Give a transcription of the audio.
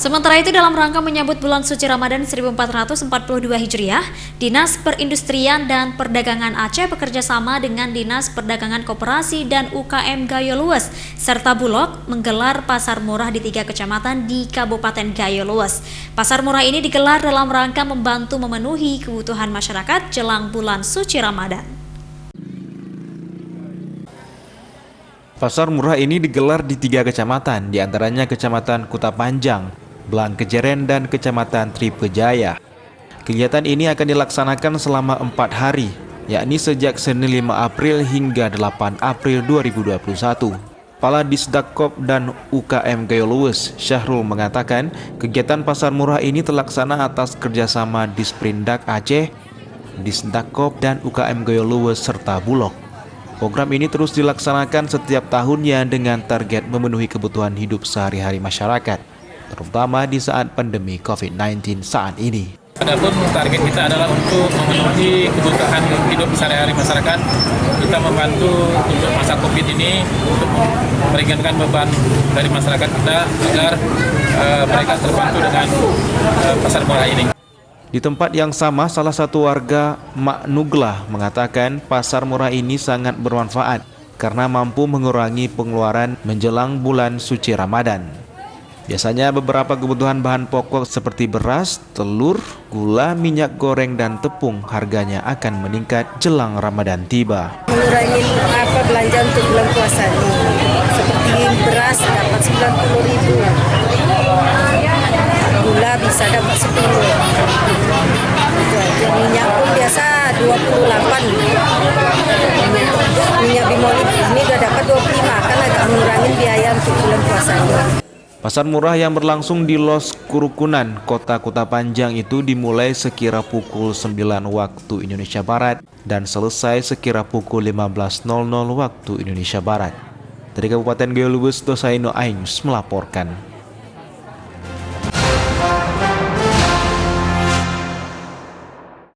Sementara itu, dalam rangka menyambut bulan suci Ramadan 1442 Hijriah, Dinas Perindustrian dan Perdagangan Aceh bekerjasama dengan Dinas Perdagangan Koperasi dan UKM Gayo Lues serta Bulog menggelar pasar murah di 3 kecamatan di Kabupaten Gayo Lues. Pasar murah ini digelar dalam rangka membantu memenuhi kebutuhan masyarakat jelang bulan suci Ramadan. Pasar murah ini digelar di 3 kecamatan, diantaranya Kecamatan Kuta Panjang, Belang Kejeren, dan Kecamatan Tripejaya. Kegiatan ini akan dilaksanakan selama 4 hari, yakni sejak Senin 5 April hingga 8 April 2021. Kepala Disdakop dan UKM Gayo Lues, Syahrul, mengatakan kegiatan pasar murah ini terlaksana atas kerjasama Disperindak Aceh, Disdakop, dan UKM Gayo Lues serta Bulog. Program ini terus dilaksanakan setiap tahunnya dengan target memenuhi kebutuhan hidup sehari-hari masyarakat, terutama di saat pandemi COVID-19 saat ini. Adapun target kita adalah untuk memenuhi kebutuhan hidup sehari-hari masyarakat. Kita membantu untuk masa COVID ini untuk meringankan beban dari masyarakat kita agar mereka terbantu dengan pasar murah ini. Di tempat yang sama, salah satu warga, Mak Nuglah, mengatakan pasar murah ini sangat bermanfaat karena mampu mengurangi pengeluaran menjelang bulan suci Ramadan. Biasanya beberapa kebutuhan bahan pokok seperti beras, telur, gula, minyak goreng, dan tepung harganya akan meningkat jelang Ramadan tiba. Mengurangi belanja untuk bulan puasa ini. Seperti beras dapat 90.000. Gula bisa dapat 10. Minyak pun biasa 28. Minyak bimoli ini udah dapat 25, kan agak mengurangi biaya untuk bulan puasa ini. Pasar murah yang berlangsung di Los Kurukunan, Kota Kuta Panjang itu dimulai sekira pukul 9 waktu Indonesia Barat dan selesai sekira pukul 15.00 waktu Indonesia Barat. Dari Kabupaten Gayo Lues, Dosaino Ainus melaporkan.